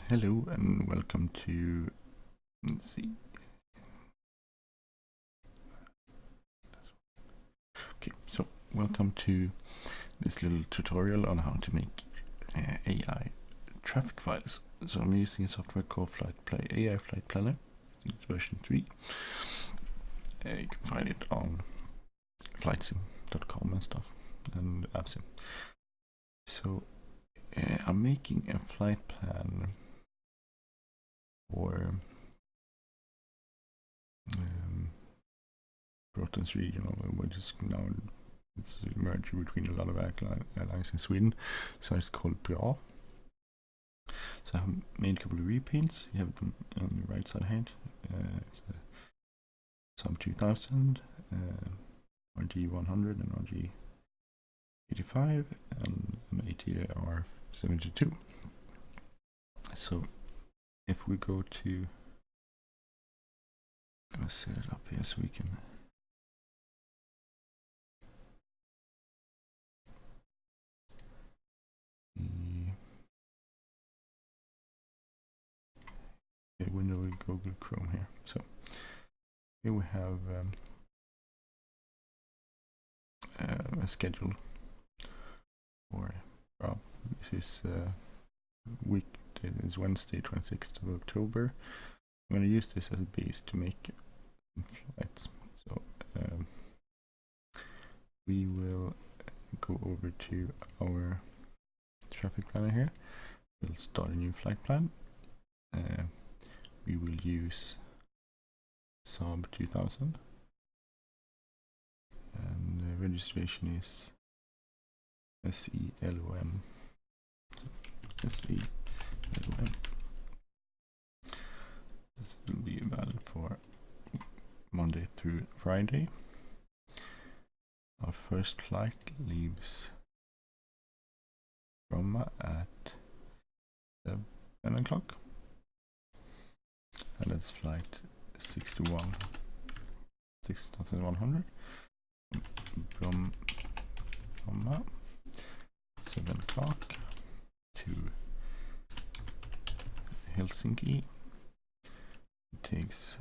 Hello and welcome to, let's see. Okay, so welcome to this little tutorial on how to make AI traffic files. So I'm using a software called AI Flightplanner. It's version 3. You can find it on flightsim.com and stuff, and AppSim. So I'm making a flight plan for Brotten's regional, which is now it's a merger between a lot of airlines in Sweden. So it's called BRA. So I have made a couple of repaints. You have them on the right side here. It's some 2000, RG100 and RG85, and an ATR 72. So if we go to, I'm gonna set it up here so we can window with Google Chrome here. So here we have a schedule for this is week. It is Wednesday, 26th of October. I'm going to use this as a base to make some flights. So we will go over to our traffic planner here. We'll start a new flight plan. We will use Saab 2000, and the registration is SELOM. SELOM. This will be valid for Monday through Friday. Our first flight leaves Roma at 7 o'clock. And that's flight 6100 from Roma, 7 o'clock to Helsinki. It takes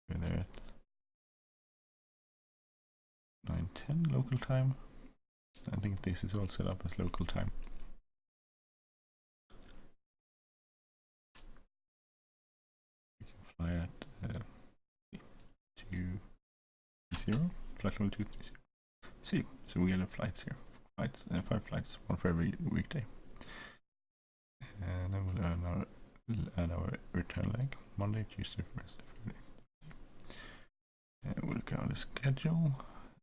we're there at 9:10 local time. I think this is all set up as local time. We can fly at 230, flight level 230. See, so we get the flights here. 5 flights, one for every weekday. And then we'll add our return leg, Monday, Tuesday, Wednesday, Friday. And we'll look at the schedule.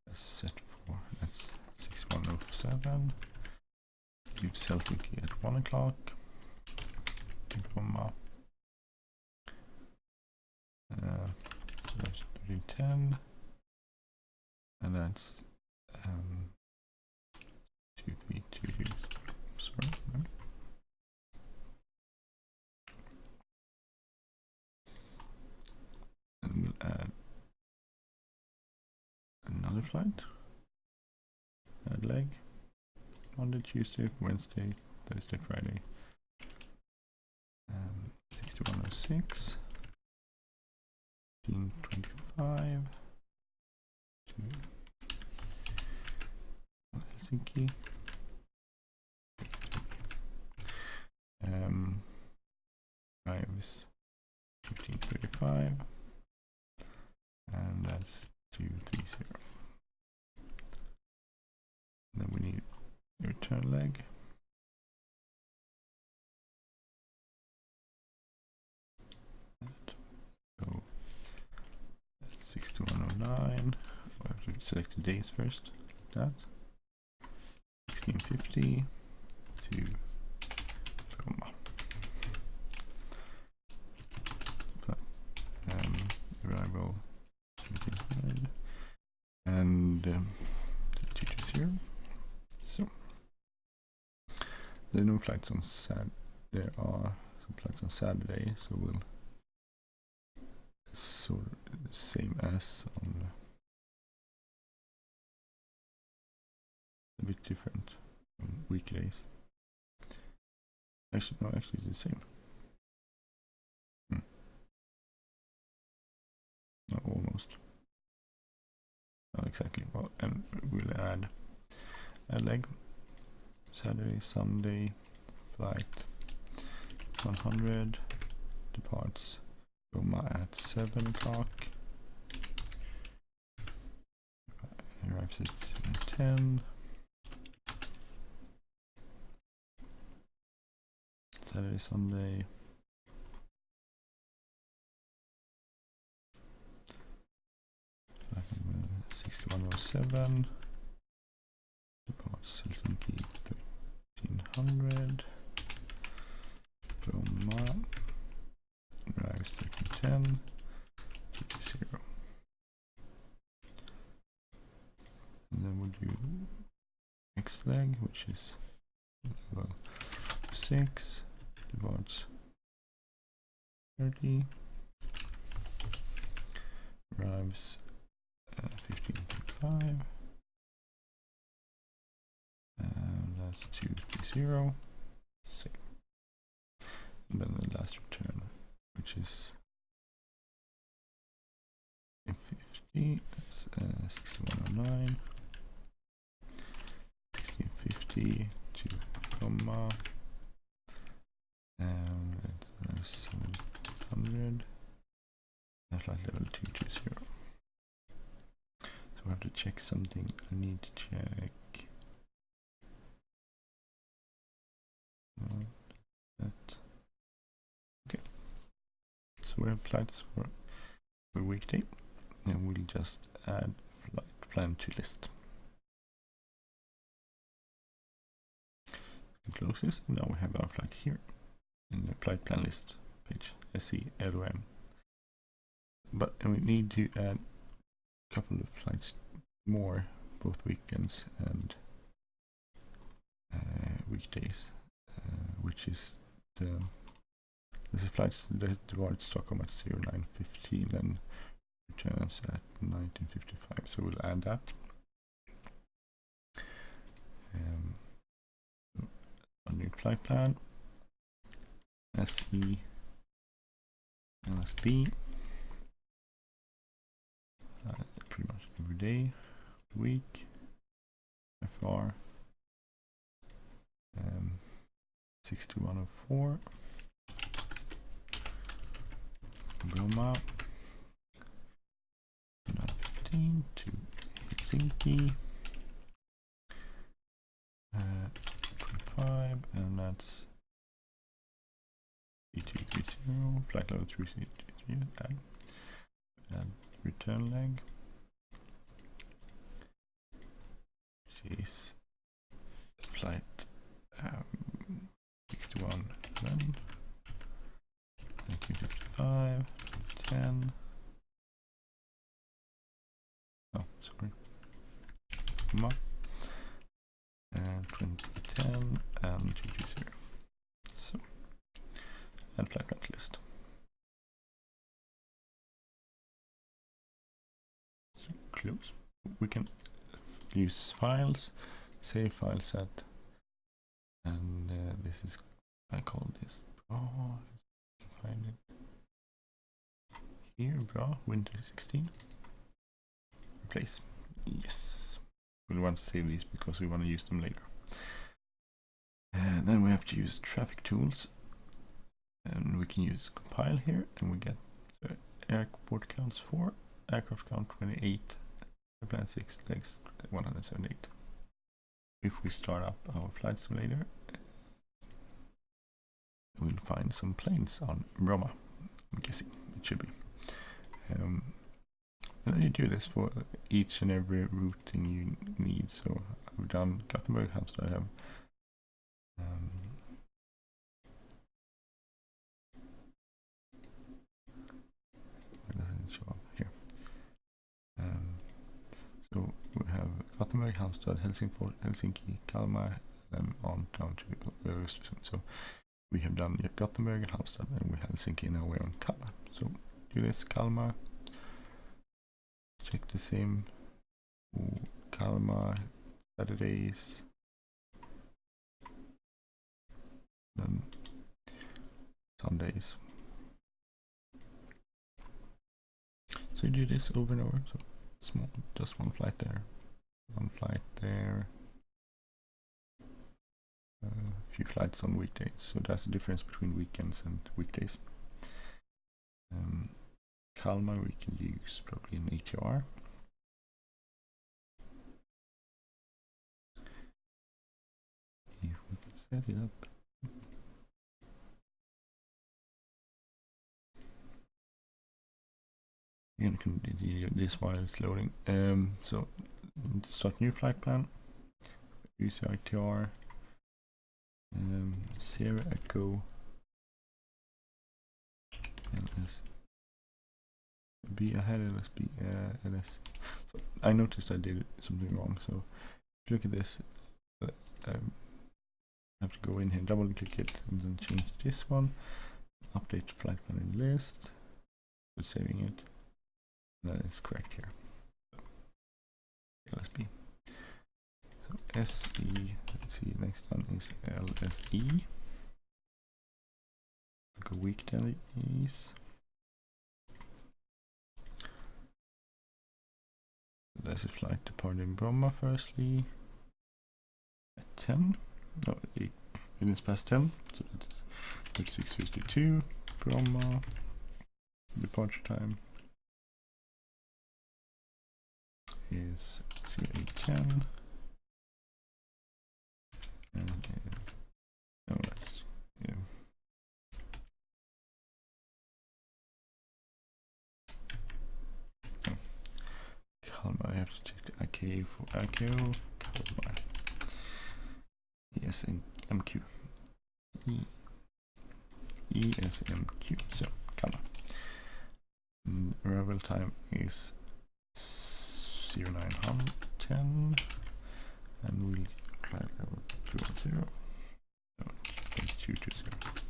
That's set for, that's 6107. Leaves Helsinki at 1 o'clock. That's 310. And that's 2322. Sorry. No. And we'll add another flight. Add leg. Monday, Tuesday, Wednesday, Thursday, Friday. 6106. 1525. To Helsinki. Arrives 1535. And that's 230. Then we need a return leg. So that's 6109. We have to select the days first. Like that. 1650 to Roma. Arrival and 220. So there are no flights on Saturday. There are some flights on Saturday, so we'll sort of the same as on a bit different on weekdays. Actually, no, actually it's the same. exactly. Well, and we'll add a leg. Saturday, Sunday, flight 100, departs Roma at 7 o'clock, arrives at 10, Saturday, Sunday, flight number 6107, departs Helsinki 1300, Roma, arrives 1310, TT0. And then we'll do next leg, which is level 6, departs 30, arrives 15.5, and that's 230, save. And then the last return, which is 50, that's 6109, 1650 to comma, and that's 700, that's like level 220. So we have to check something. I need to check that. Okay, so we have flights for weekday, and we'll just add flight plan to list. Close this, and now we have our flight here in the flight plan list page, SE-LOM. But we need to add a couple of flights more, both weekends and weekdays, which is there's a flight that departs Stockholm at 09:15 and returns at 19:55, so we'll add that. A new flight plan, SE LSB, pretty much every day, week, FR 6104, Bromma 9:15 to Helsinki, 25, and that's 3230, flight level 333, and return leg, which is flight 6111, 1955, 10, oh sorry, comma, and 2010 and 220. So, and flight rank list. So close. We can use files, save file set, and this is, I call this, oh, you can find it here, bra, Winter 16. Replace. Yes. We want to save these because we want to use them later. And then we have to use traffic tools, and we can use compile here, and we get airport counts 4, aircraft count 28, plan 6, legs 178. If we start up our flight simulator, we'll find some planes on Bromma. I'm guessing it should be. And then you do this for each and every routing you need. So I've done Gothenburg, Halmstad. I have why doesn't it show up here? So we have Gothenburg, Halmstad, Helsinki, Kalmar, and on down to Östersund. So we have done Gothenburg and Halmstad, and we have Helsinki, and now we're on Kalmar. So do this, Kalmar, check the same, Kalmar, Saturdays, then Sundays. So you do this over and over. So small, just one flight there. One flight there. A few flights on weekdays, so that's the difference between weekends and weekdays. Kalmar we can use probably an ATR. If we can set it up. You can do this while it's loading. So start new flight plan. Use the ITR. Sierra Echo LS B ahead LSB LS. So I noticed I did something wrong. So if you look at this, I have to go in here, double click it, and then change this one. Update flight plan in list. We're saving it. That is correct here. LSB. So SE. Let's see. Next one is LSE. Go weekdays. So there's a flight departing Bromma firstly at 10. No, 8 minutes past 10. So it's 36:52. Bromma. Departure time is 0810. And no, that's Kalmar. I have to check the IKO for IKO. Kalmar. ESMQ. ESMQ. So Kalmar. Arrival time is 0910, and we'll fly level 210. No, 220.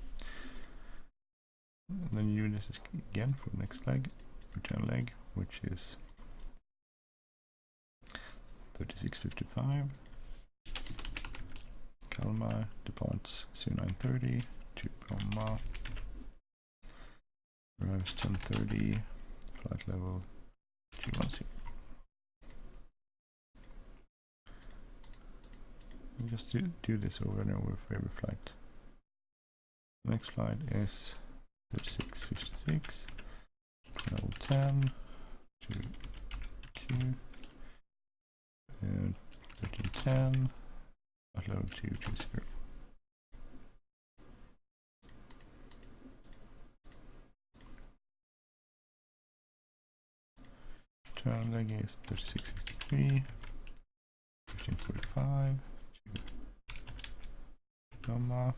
And then you do this again for the next leg, return leg, which is 36:55. Kalmar departs 0930 to Bromma. Arrives 10:30. Flight level 210. And just do this over and over for every flight. The next flight is 36:56. 12:10 to Q. 13:10. Flight level 220. Turn leg is 36:63. 15:45 to Bromma.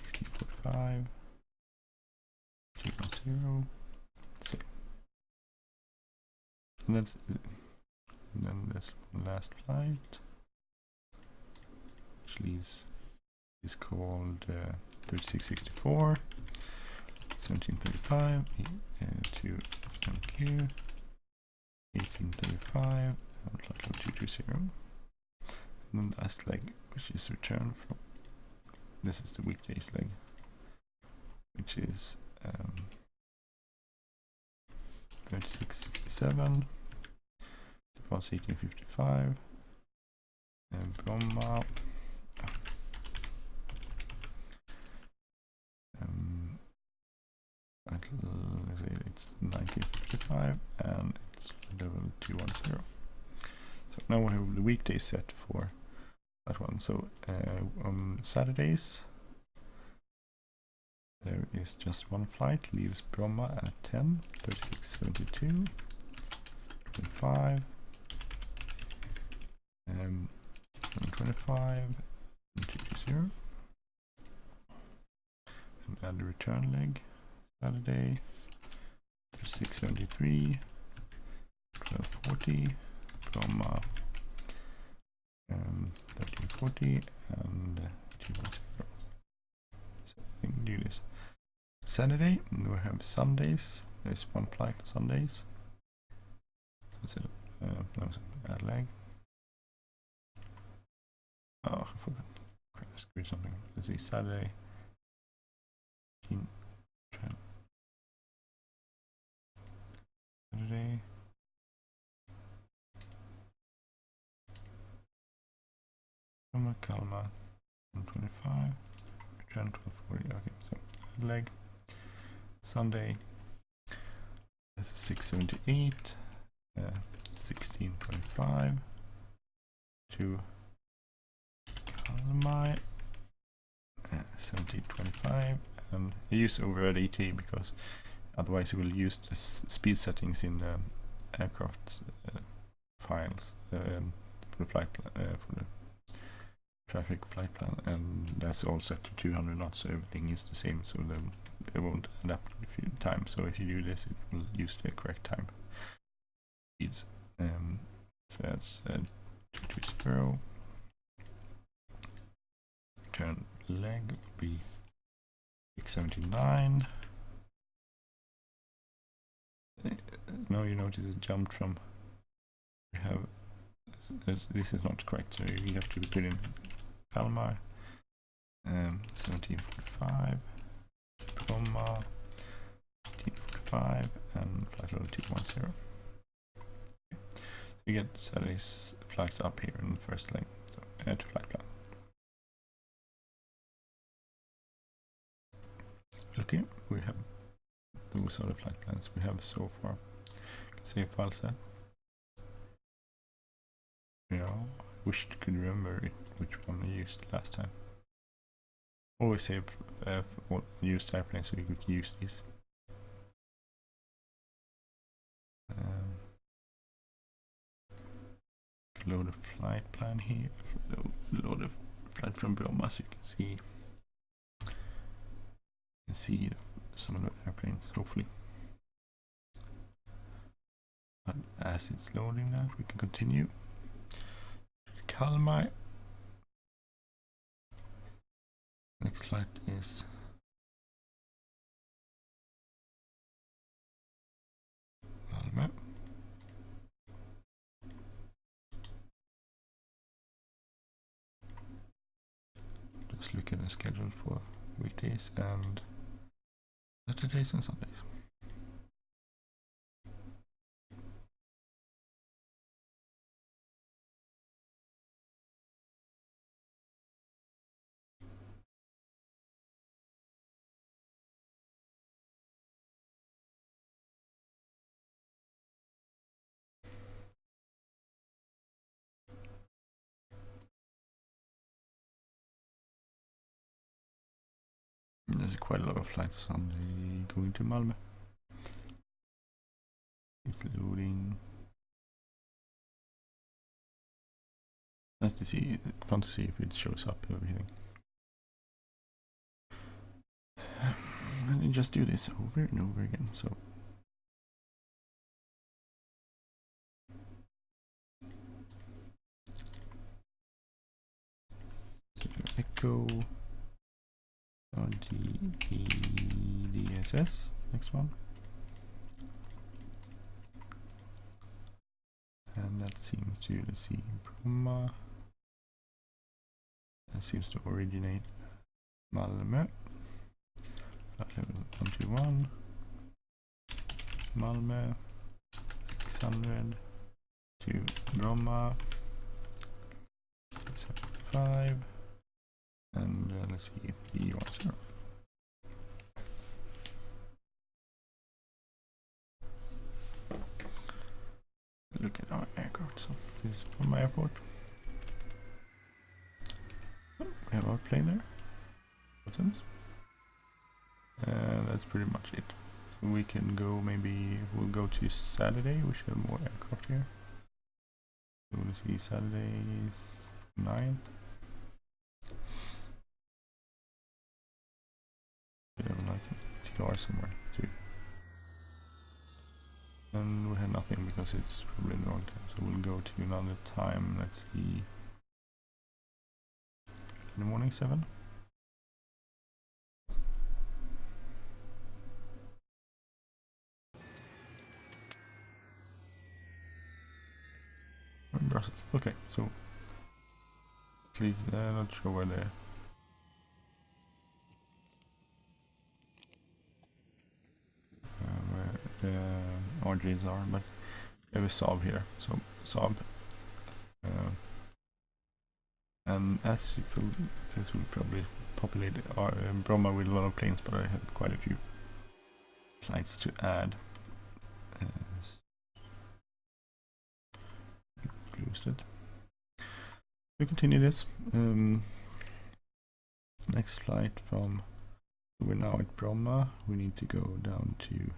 16:45 210. So, and that's it. And then this last flight, which leaves is called 36:64. 17:35 to MQ. 18:35 and flight level 220. And then the last leg, which is return from, this is the weekdays leg, which is 36:67. Departs 18:55. And Bromma. It's 19:55 and it's level 210. So now we have the weekday set for that one. So on Saturdays there is just one flight, leaves Bromma at 10, 36:72, 25, 25, and 220. And add the return leg. Saturday 36:73, 12:40, Bromma 13:40 and 210. So we can do this Saturday, and we have Sundays. There's one flight on Sundays. That's it. Add leg. Oh, I forgot. I screwed something. Let's see, Saturday. Saturday Kalmar 125, return 1240. Okay, so leg Sunday 678, 1625 to Kalmar 1725, and I use override AT because otherwise you will use the speed settings in the aircraft files for the for the traffic flight plan, and that's all set to 200 knots, so everything is the same, so it won't adapt a few times. So if you do this, it will use the correct time speeds. So that's 220. Turn leg will be 679. Now you notice it jumped from. We have this is not correct, so you have to put in Kalmar 1745, Bromma 1845, and flight level 210. Okay. You get Saturday's flights up here in the first leg, so add to flight plan. Okay, we have those are the flight plans we have so far. Save file set. Yeah, wish I could remember which one I used last time. Always save used airplanes so you could use these. Load a flight plan here. Load a flight from Bromma so you can see some of the airplanes, hopefully. But as it's loading that, we can continue. Kalmar. Next flight is Malmö. Just look at the schedule for weekdays and Saturdays and Sundays. There's quite a lot of flights Sunday going to Malmö. It's loading. Nice to see. Fun to see if it shows up everything. And you just do this over and over again. So echo DSS. Next one. And that seems to see Bromma. That seems to originate Malmö. Flight level 121. Malmö 600 to Bromma 75. And let's see, B10. Look at our aircraft. So this is from my airport. We have our plane there. Buttons. And that's pretty much it. So we can go, maybe we'll go to Saturday. We should have more aircraft here. So we'll see Saturday is 9th. We have like TR somewhere too. And we have nothing because it's probably the wrong time. So we'll go to another time. Let's see. In the morning 7. Brussels. Okay, so please not sure where the RJs are, but we have a Saab here. So Saab, and As you feel, this will probably populate Bromma with a lot of planes, but I have quite a few flights to add. Closed it. We continue this. Next flight from, we're now at Bromma. We need to go down to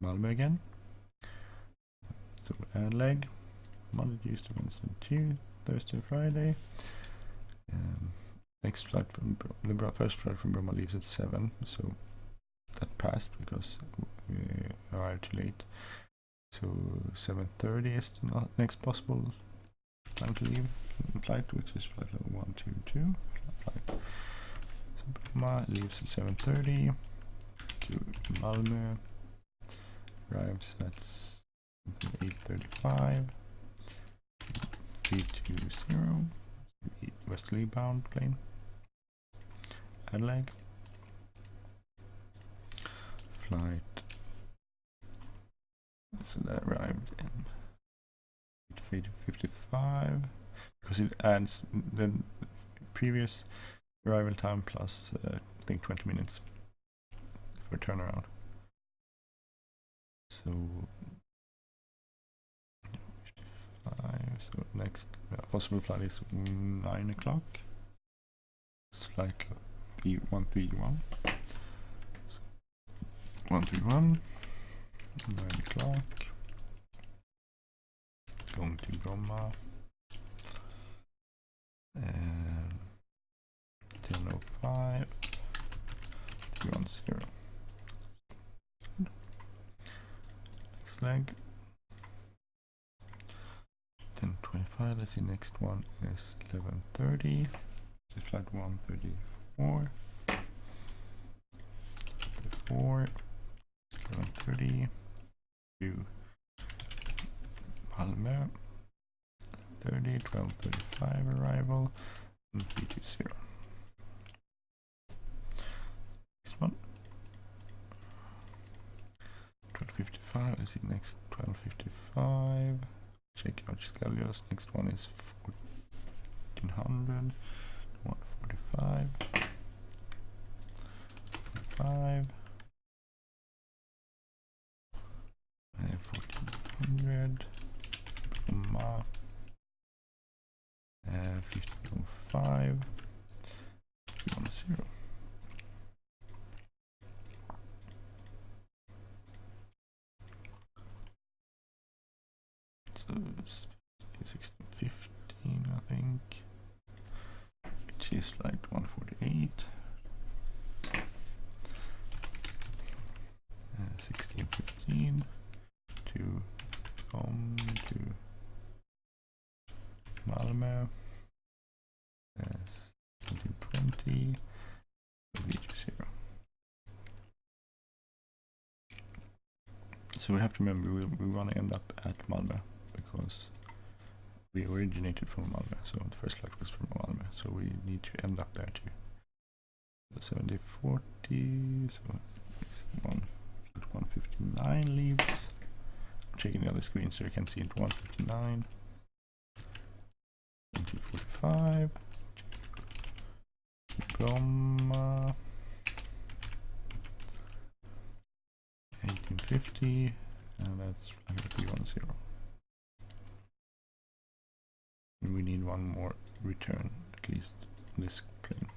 Malmö again. So add leg, Monday, Tuesday, Wednesday, Tuesday, Thursday, Friday. Next flight from the first flight from Bromma leaves at 7, so that passed because we arrived too late. So 7:30 is the next possible time to leave the flight, which is flight level 122. So Bromma leaves at 7:30 to Malmö, arrives at 8:35. 320, westerly bound plane. Add leg. Flight. So that arrived in 8:55 because it adds the previous arrival time plus I think 20 minutes for turnaround. So 55. So next possible flight is 9 o'clock. It's flight 131. 131. 9 o'clock. Going to Bromma. 10:05. 310. Next leg. 10:25. Let's see. Next one is 11:30. This flight 134. 11:30 to Malmö. 12:35 arrival. And 320. Next one. 12:55. Let's see. Next 12:55. Check out schedules. Next one is 1400. 145. 5. 1400. Bromma. 1505. 310. So 1615, I think, which is flight 148. 1615 to Malmö. 1720 320. So we have to remember we want to end up at Malmö because we originated from Malmö, so the first flight was from Malmö, so we need to end up there too. The 7040, so flight 159 leaves. I'm checking the other screen so you can see it. 159. 2045. Bromma. 1850, and that's 310. And we need one more return, at least this plane.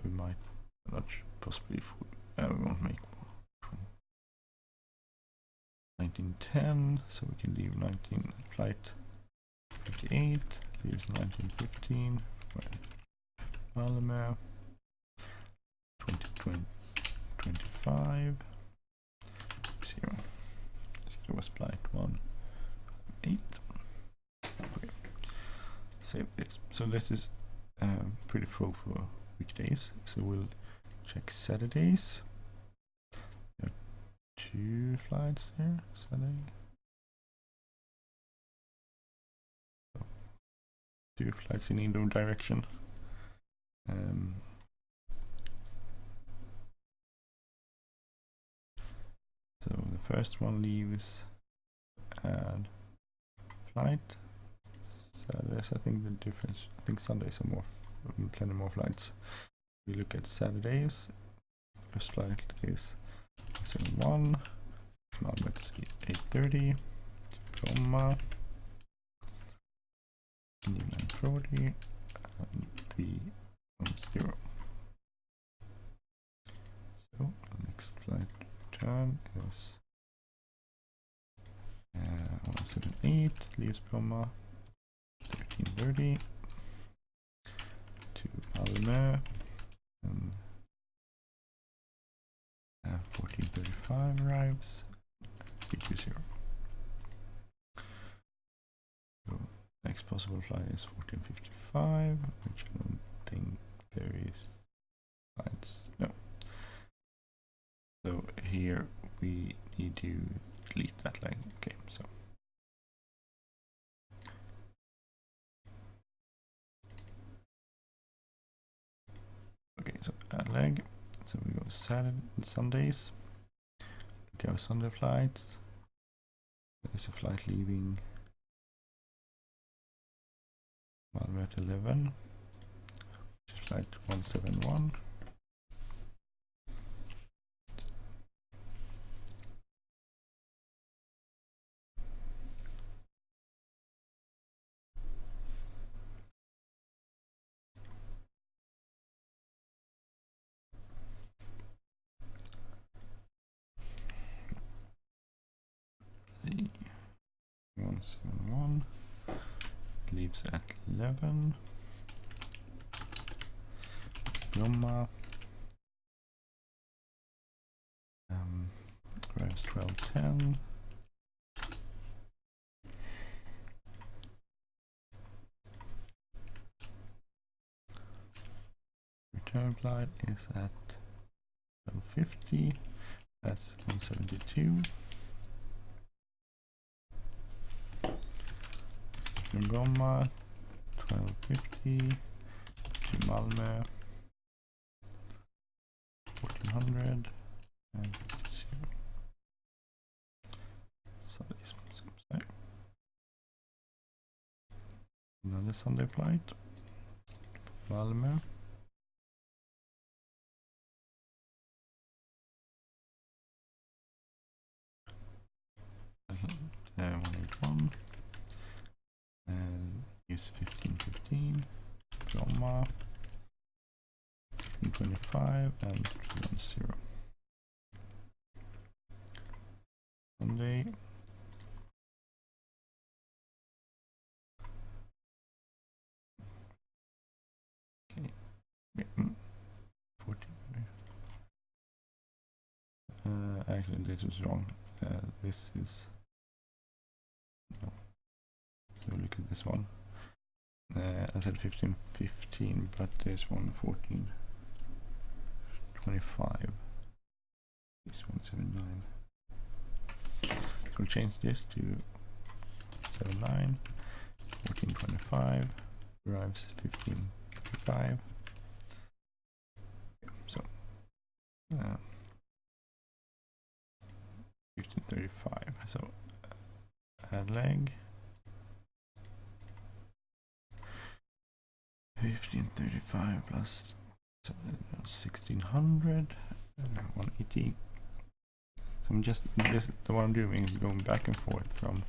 We might not, possibly if we won't make more. 1910, so we can leave 19 flight 58, leaves 1915 for Malmö. 2025 0 was flight 18. Okay, save this. So this is pretty full for weekdays, so we'll check Saturdays. There are 2 flights here. Saturday, so 2 flights in either direction. So the first one leaves and flight. Saturdays, I think the difference, I think Sundays are more, plenty more flights. We look at Saturdays. First flight is 71, Malmö 8:30, Bromma 9:40, and 3:10. So next flight return is 178, leaves Bromma 13:30 to Malmö, and 14:35 arrives, 320. So next possible flight is 14:55, which I don't think there is flights. No. So here we need to delete that leg. Okay, so add leg. So we go Sundays. There are Sunday flights. There's a flight leaving Malmö at 11. Flight 171. The 171 leaves at 11. Bromma arrives 12:10. Return flight is at 12:50. That's 172. From Bromma 12:50 to Malmö 1400 and 0. Sorry. Another Sunday flight, Malmö. Uh, 181 and use 15:15, Bromma 15:25 and 310. Sunday. Okay. 14. Actually, this was wrong. This is no. So look at this one. I said 15:15, but there's one 14:25. This 179. So we'll change this to 79. 14:25 arrives 15:55. So 15:35. So add leg. 15:35 plus 1600, 180. So I'm just what I'm doing is going back and forth from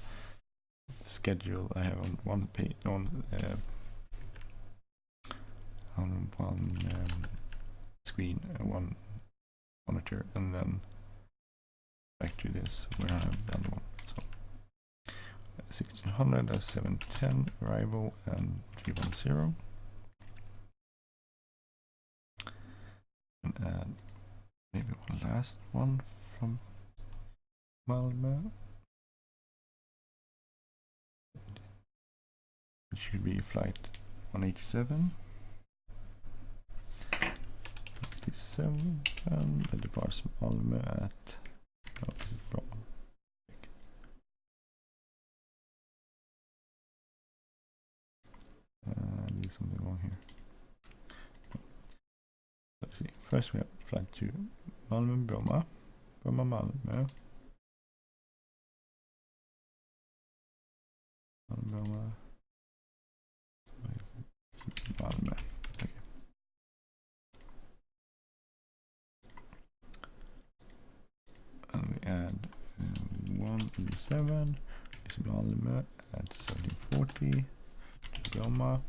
the schedule I have on one page on one screen, one monitor, and then back to this where I have done one. So 1600, that's 710 arrival and 310. And add maybe one last one from Malmö. It should be flight 187. 87, and it departs Malmö at, oh, is it Bromma? I need something wrong here. Let's see. First we have flight to Malmö, Bromma, Bromma, Malmö, Malmö. Malmö. Okay. And we add 1E7 is Malmö at 1740. Bromma.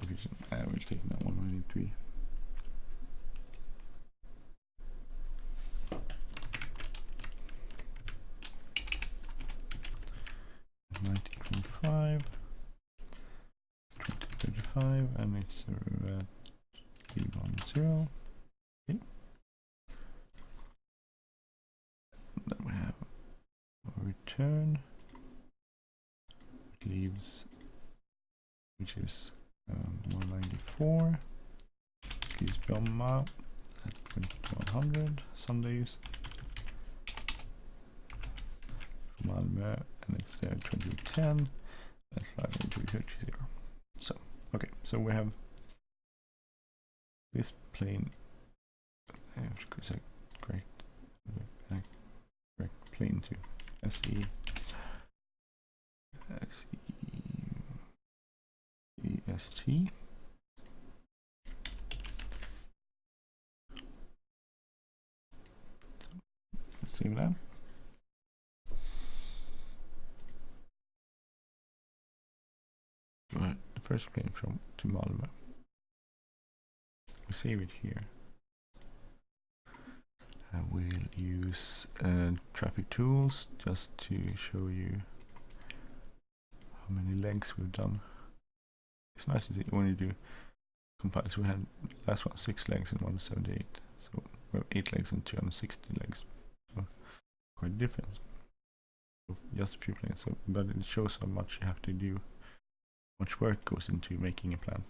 Okay, so I will take that 193. And it's 310. Okay. Then we have a return. It leaves, which is 194. It leaves Bromma at 2100 Sundays. Malmö, and it's there 2010. That's flying into 30. So, okay, so we have this plane. I have to say correct plane to SE EST. Let's save that. Right, the first plane from to Malmö. We save it here. I will use traffic tools just to show you how many legs we've done. It's nice to see when you do compile. So we had last one 6 legs and 178. So we have 8 legs and 260 legs. So quite different. So just a few planes. So, but it shows how much you have to do. Much work goes into making a plan.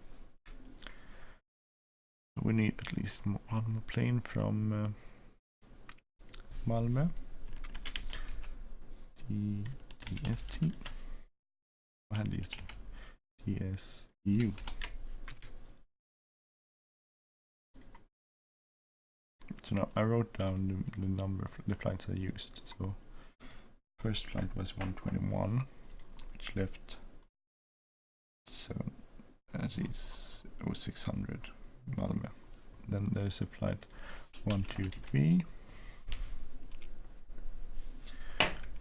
We need at least one more plane from Malmö. TST. I had these TSU. So now I wrote down the number of the flights I used. So first flight was 121, which left 600 Malmö. Then there's a flight 123,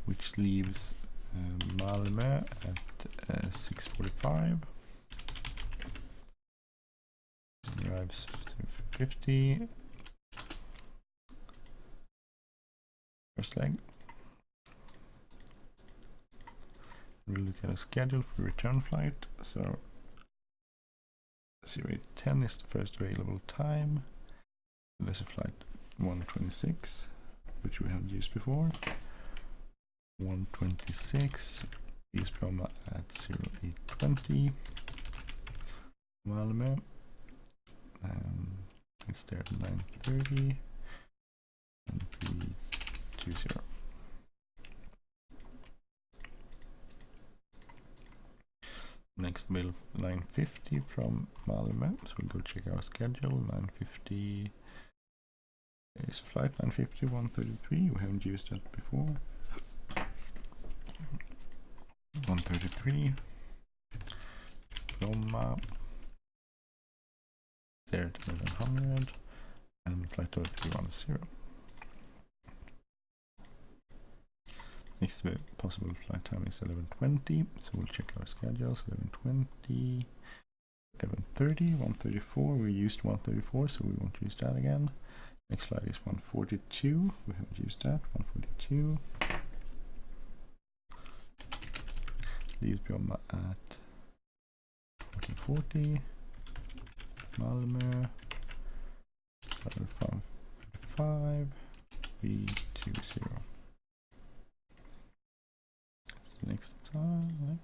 which leaves Malmö at 6:45. Arrives 50. First leg. We'll look at a schedule for return flight. So 0810 is the first available time. There's a flight 126, which we haven't used before. 126 is from at 0820. Malmö. It's there at 9:30. And 320. Next bill 9:50 from Malmö, so we'll go check our schedule. 9:50 is flight 9:50 133. We haven't used that before. 133 Bromma, there at 1100, and flight 310. Next possible flight time is 11:20, so we'll check our schedules. 11:20, 11:30, 134. We used 134, so we won't use that again. Next flight is 142. We haven't used that. 142. Leaves Bromma at 1440. Malmö 755 320. Next time,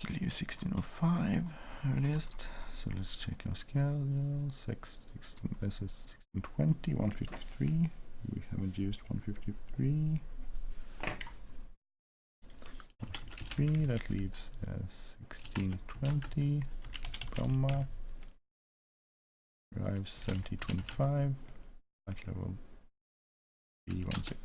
leave 1605 earliest. So let's check our schedule. 1620, 153. We haven't used 153. 153, that leaves 1620. Bromma arrives 1725. Flight level B10.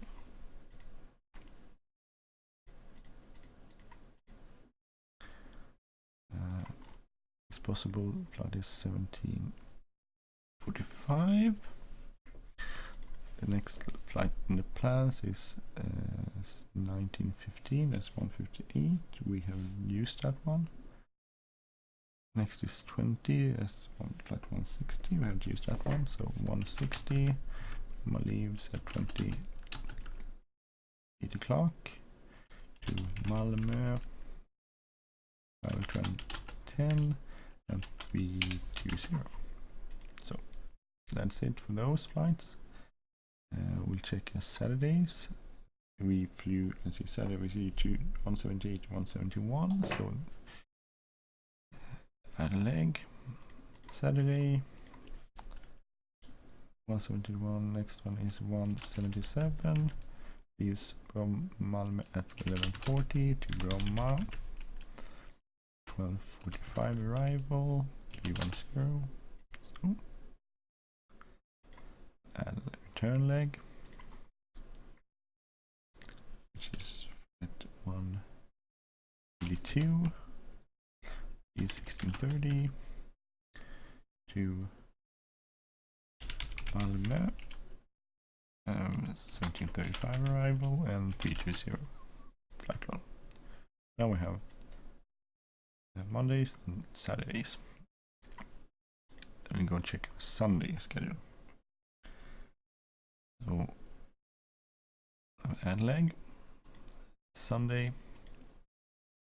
possible flight is 17:45. The next flight in the plans is 19:15. That's 1:58. We have used that one. Next is 20. That's flight 160. We have used that one. So 160. Leaves at 8 o'clock to Malmö. Travel time 10 and 320. So that's it for those flights. We'll check Saturdays. We flew, let's see, Saturday we see 178, 171. So add a leg. Saturday 171. Next one is 177. Leaves from Malmö at 11:40 to Bromma. 12:45 arrival. 310. So add a return leg, which is at 182. Leave 16:30 to Malmö. 17:35 arrival and 320 flight run. Now we have Mondays and Saturdays. Then we go check Sunday schedule. So add leg. Sunday.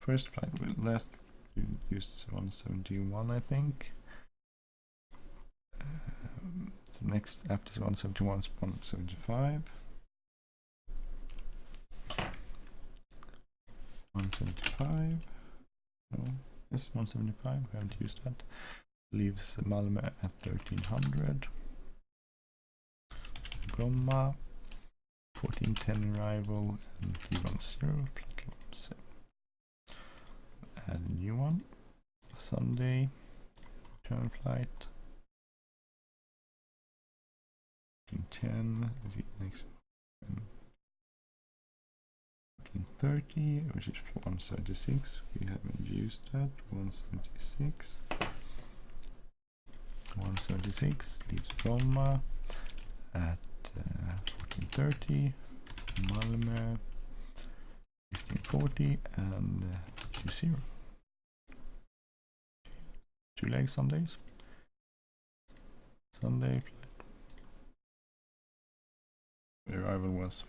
First flight will last. We used 171, I think. So next after 171 is 175. 175. No, yes, 175. We haven't used that. Leaves Malmö at 1300. Bromma. 14:10 arrival and 310 flight level 7. Add a new one. Sunday. Return flight. 10 is the next one. 14:30, which is 176. We haven't used that. 176. 176 leaves Bromma at 14:30. Malmö 15:40 and 20. 2 legs Sundays. Sunday. The arrival was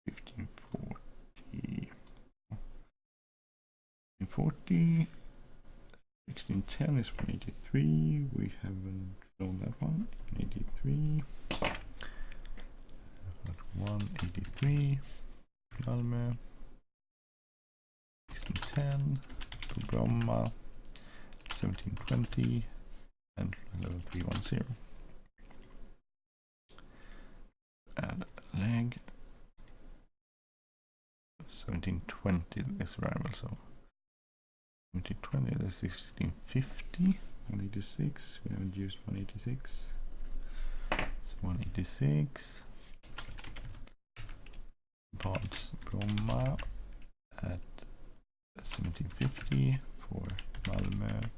15:40. 15:40. 16:10 is 183. We haven't flown that one. 183. 183. Malmö. 16:10. Bromma. 17:20 and level 310. Add a leg. 17:20 this arrival, so 17:20 is 16:50. 186. We haven't used 186. So 186. Parts Bromma at 17:50 for Malmö.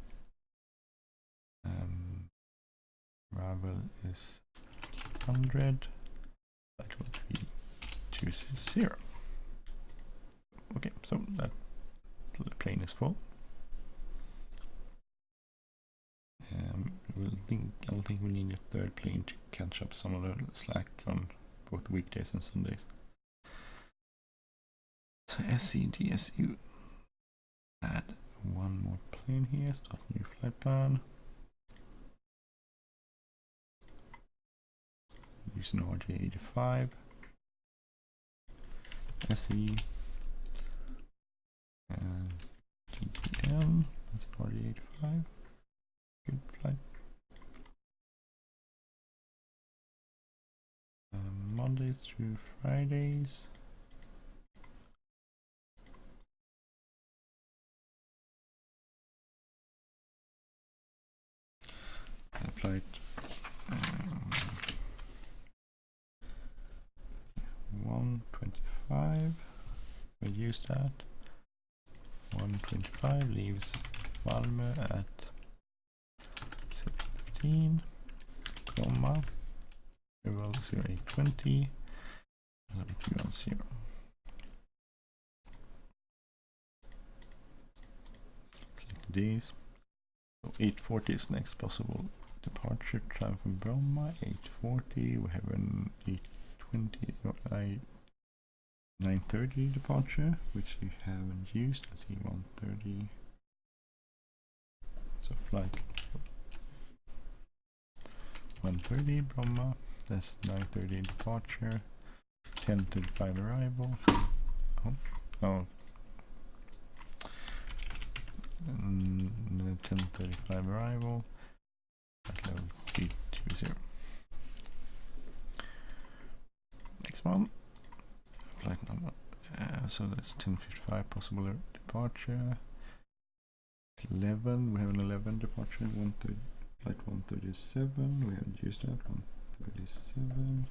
Arrival is 100. That will be 220. Okay, so that plane is full. I don't think we need a third plane to catch up some of the slack on both weekdays and Sundays. So SCDSU. Add one more plane here. Start new flight plan. Using RJ85. SE and GTM. That's RJ85. Good flight. Mondays through Fridays. Flight 125. We use that. 125 leaves Malmö at 18, comma, level 0820, level 310. Click these. So 840 is next possible departure time from Bromma. 840, we have an 820, 930 departure, which we haven't used. Let's see, 130. So flight 130 Bromma, that's 930 departure, 10:35 arrival. Oh. 10:35 arrival at level 320. Next one, flight number. So that's 10:55 possible departure. 11, we have an 11 departure. 130, flight 137. We haven't used that. 137.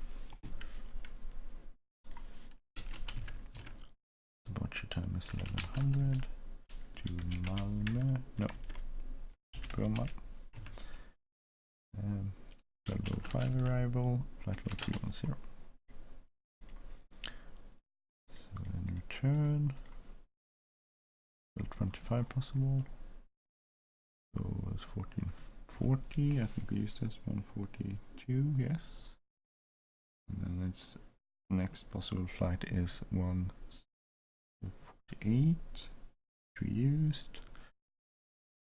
Departure time is 1100. To Malmö, no, Bromma. 12:05 arrival, flight level 310. So then return, 12:25 possible. So it's 1440, I think we used this 142, yes. And then its next possible flight is 148. We used,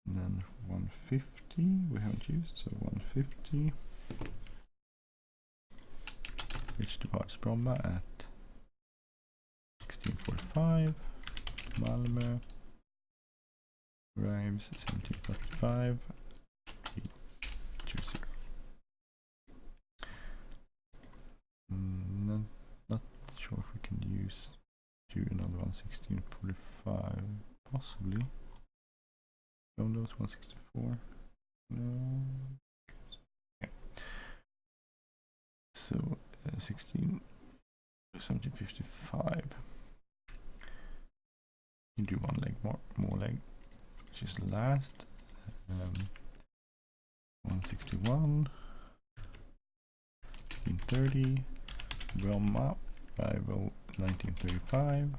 and then 150 we haven't used, so 150, which departs Bromma at 16:45. Malmö arrives 17:55. 320. Not sure if we can do another one. 16:45. Possibly. Windows 164. No. Okay. So 17:55. You do one leg more leg, which is last. 161. 1930. Bromma arrival 1935.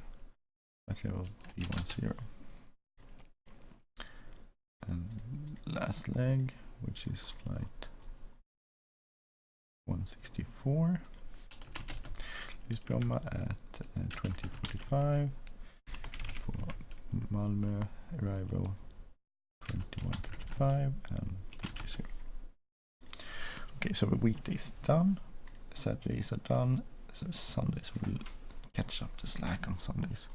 At level 310. And last leg, which is flight 164, is Bromma at 20:45 for Malmö arrival 21:55 and 320. Okay, so the weekdays done, Saturdays are done, so Sundays we'll catch up the slack on Sundays.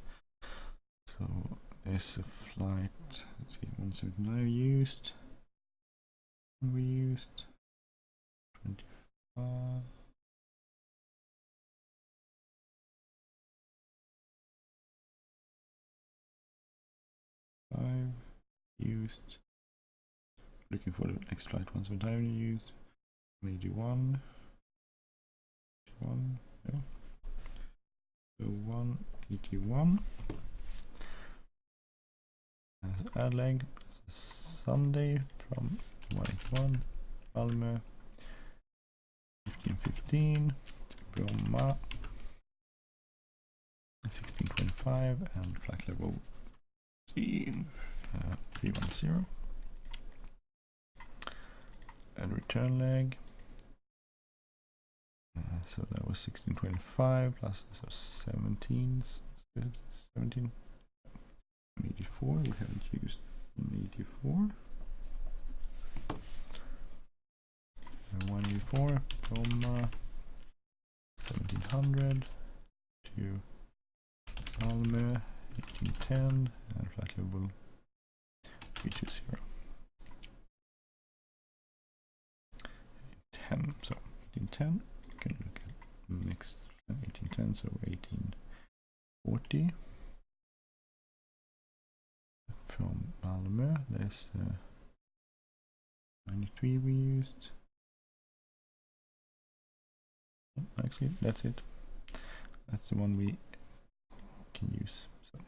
So there's a flight, let's see, 179 used. We used 25. Used. Looking for the next flight 179 used. Maybe one. Yeah. So 181. Add leg, Sunday from 181, Malmö 15:15, Bromma 16:25, and flight level 310. And return leg. So that was 16:25 plus 17. 17. 184, we haven't used 184. 184, Bromma 1700 to Malmö 1810 and flight level 320. 10, so 1810, we can look at the next 1810, so 1840. From Malmö, there's 93 we used. Actually, that's it. That's the one we can use. So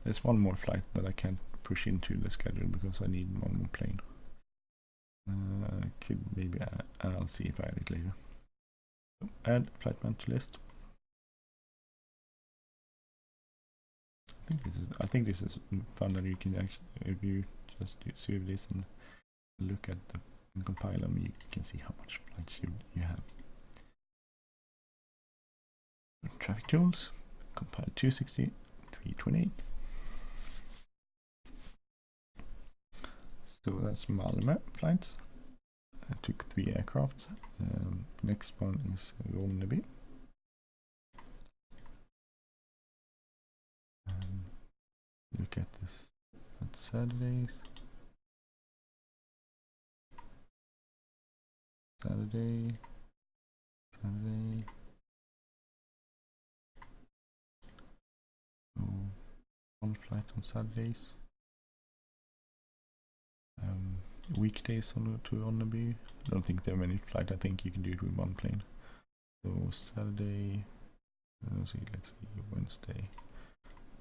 there's one more flight that I can't push into the schedule because I need one more plane. Could maybe I'll see if I add it later. So add flight plan to list. I think this is fun that you can actually, if you just save this and look at the and compile them, you can see how much flights you have. Traffic tools, compile 260, 328. So that's Malmö flights. I took 3 aircraft. Next one is Ronneby. Look at this at Saturdays. Saturday. Oh, 1 flight on Saturdays. Weekdays to Ronneby. I don't think there are many flights. I think you can do it with 1 plane. So Saturday. Let's see. Wednesday.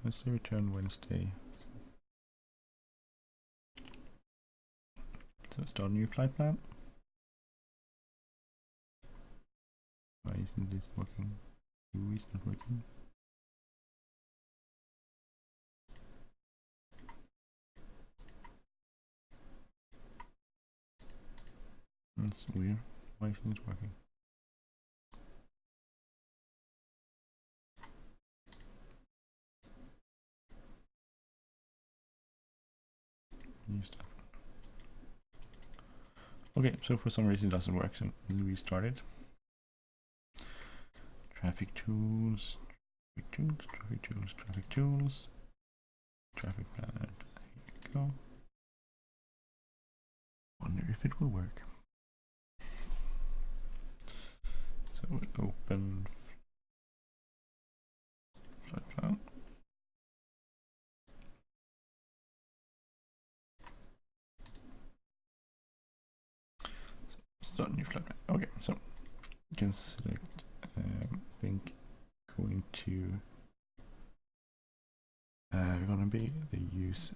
Wednesday return Wednesday. So start a new flight plan. Why isn't this working? Who is not working? That's weird. Why isn't it working? Okay, so for some reason it doesn't work, so we'll restart it. Traffic tools, traffic tools, traffic planner. There you go. Wonder if it will work. So we'll open flight plan. Start new flight plan. Okay, so you can select. I think going to gonna be the use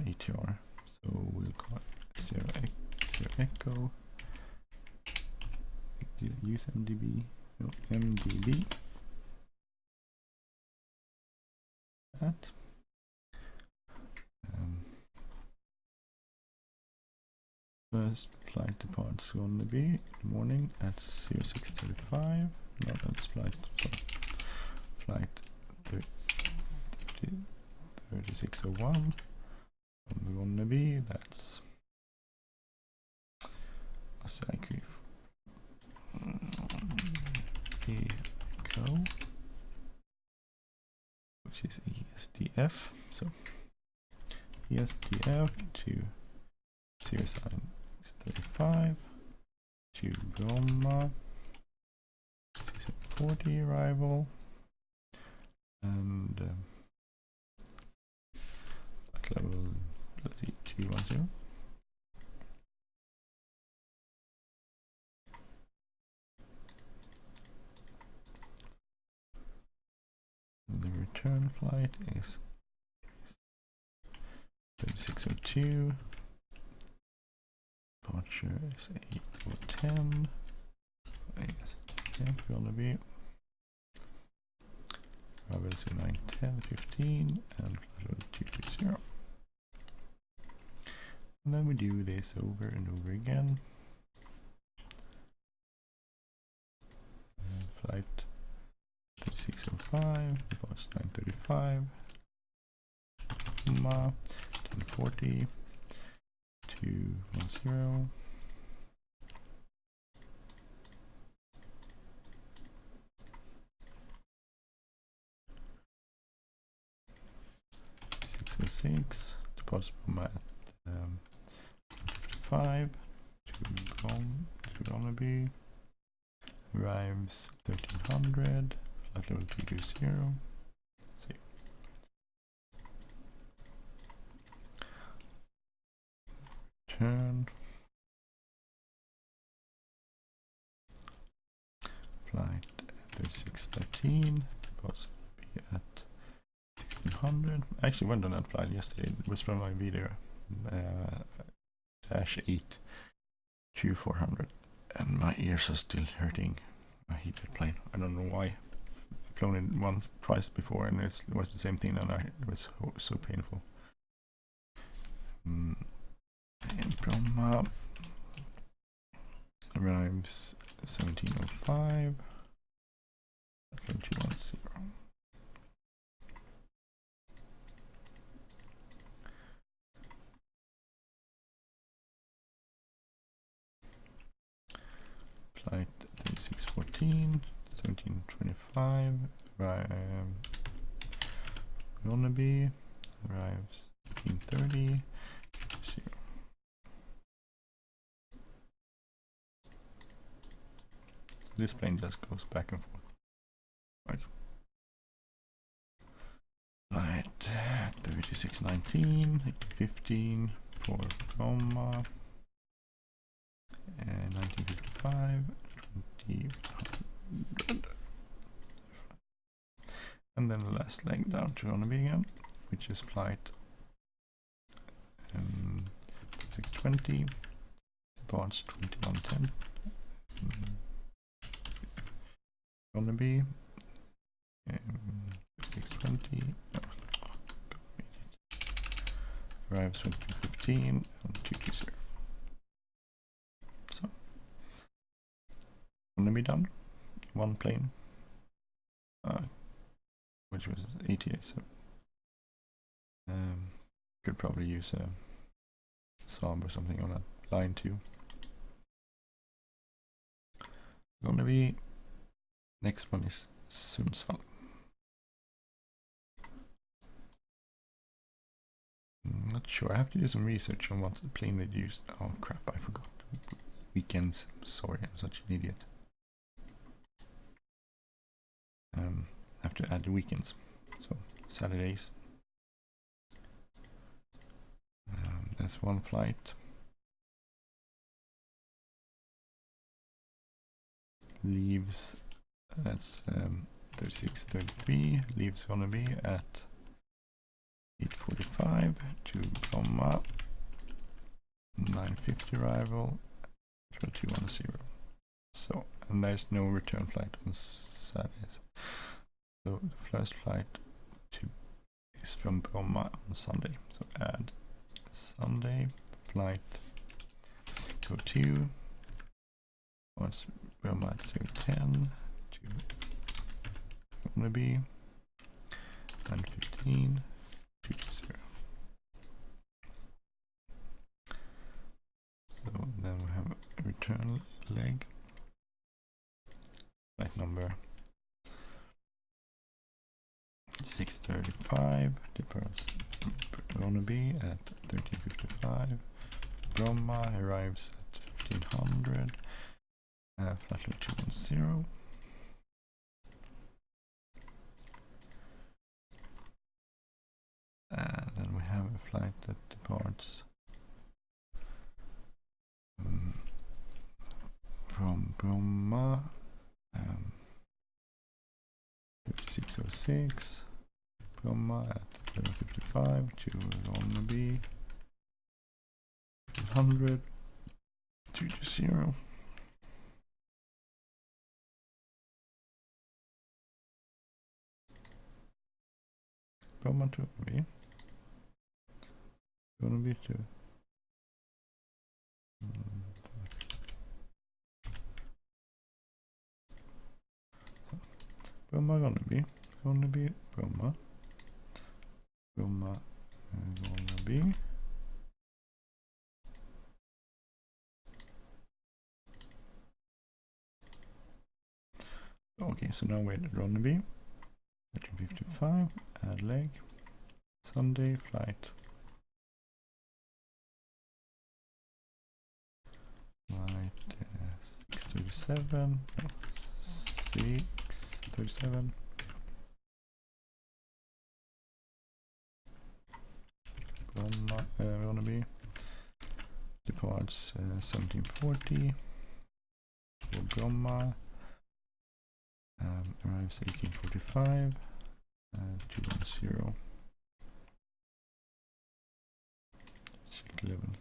ATR. So we'll call it 0 echo. Use MDB. No, MDB. That. First flight departs going to be in the morning at 06:35. No, that's flight 3601. We're going to be, that's echo, which is ESDF. So ESDF to CSI 35 to Bromma 40 arrival, and flight level, let's see, 210. The return flight is 3602. Departure is 8:10. ASDF gonna be arrival is 9:10:15 and flight level 220. And then we do this over and over again. Flight 3605, departs 9:35. 10:40. 210. Six departs from at 55 to Ronneby, arrives 1300, flight level 220. See. Turn. Flight 3613, departs be at 1600. I actually went on that flight yesterday. It was from my video. -8 Q400, and my ears are still hurting. I hate that plane. I don't know why. I've flown it twice before, and it was the same thing, and it was so painful. And Bromma arrives 1705. 210. Flight 3614, 1725, Ronneby, arrives 1830, 0. This plane just goes back and forth. Right. Flight 3619, 1815 for Roma. 1955, 2000. And then the last leg down to Ronneby again, which is flight 620, departs 2110. Ronneby 620, arrives 2015 and 220. So, Ronneby done. One plane, which was ETA. So, could probably use a Saab or something on that line too. Ronneby. Next one is Sundsvall. Not sure. I have to do some research on what the plane they used. Oh crap! I forgot. Weekends. Sorry, I'm such an idiot. I have to add the weekends. So Saturdays. There's one flight. Leaves. That's 3633. Leaves Ronneby at 8:45 to Bromma. 9:50 arrival. 210. So, and there's no return flight on Saturdays. So the first flight is from Bromma on Sunday. So add Sunday flight 02. Once Bromma at 010 to Ronneby 9:15 220. So then we have a return leg. Flight number 635 departs Ronneby at 13:55. Bromma arrives at 1500. Flight level 210. And then we have a flight that departs from Bromma 5606. Bromma at 11:55 to Ronneby 100 220. Bromma to Ronneby to Bromma Ronneby Bromma Ronneby. Okay, so now we're at Ronneby 13:55. Add leg. Sunday flight 637. No, 637. Ronneby departs 1740 for Bromma. Arrives 1845. 210. Check 11.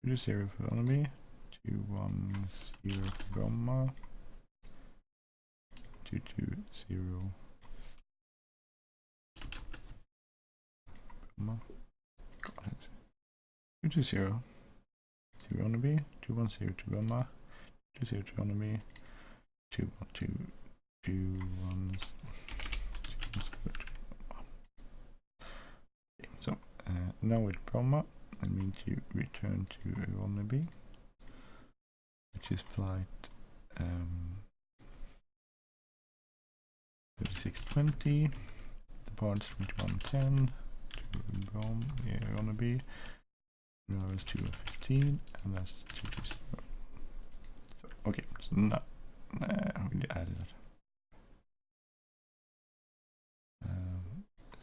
220 for Only, 210 for Bromma, 220 Bromma, 220 to Only, 210 to Bromma, 220 to Only, 212 210. Okay, so now with Bromma, I need to return to Roneby, which is flight 3620, departs 2110 to Roneby, now it's 215, and that's 220. So, okay, so now we added it.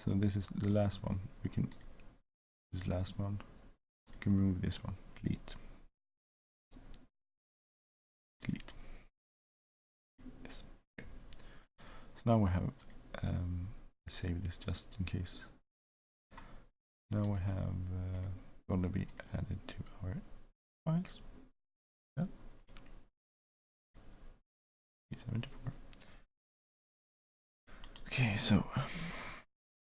So this is the last one. This last one. We can remove this one. Delete. Yes. Okay. So now we have save this just in case. Now we have going to be added to our files. Yeah. 74. Okay, so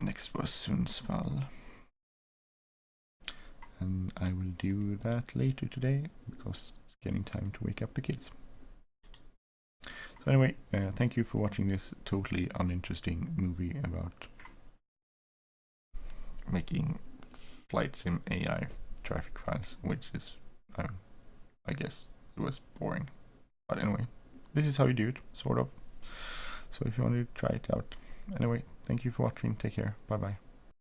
next was Sundsvall, and I will do that later today because it's getting time to wake up the kids. So anyway, thank you for watching this totally uninteresting movie about making flight sim AI traffic files, which is, I guess it was boring. But anyway, this is how you do it, sort of. So if you want to try it out. Anyway, thank you for watching. Take care. Bye bye.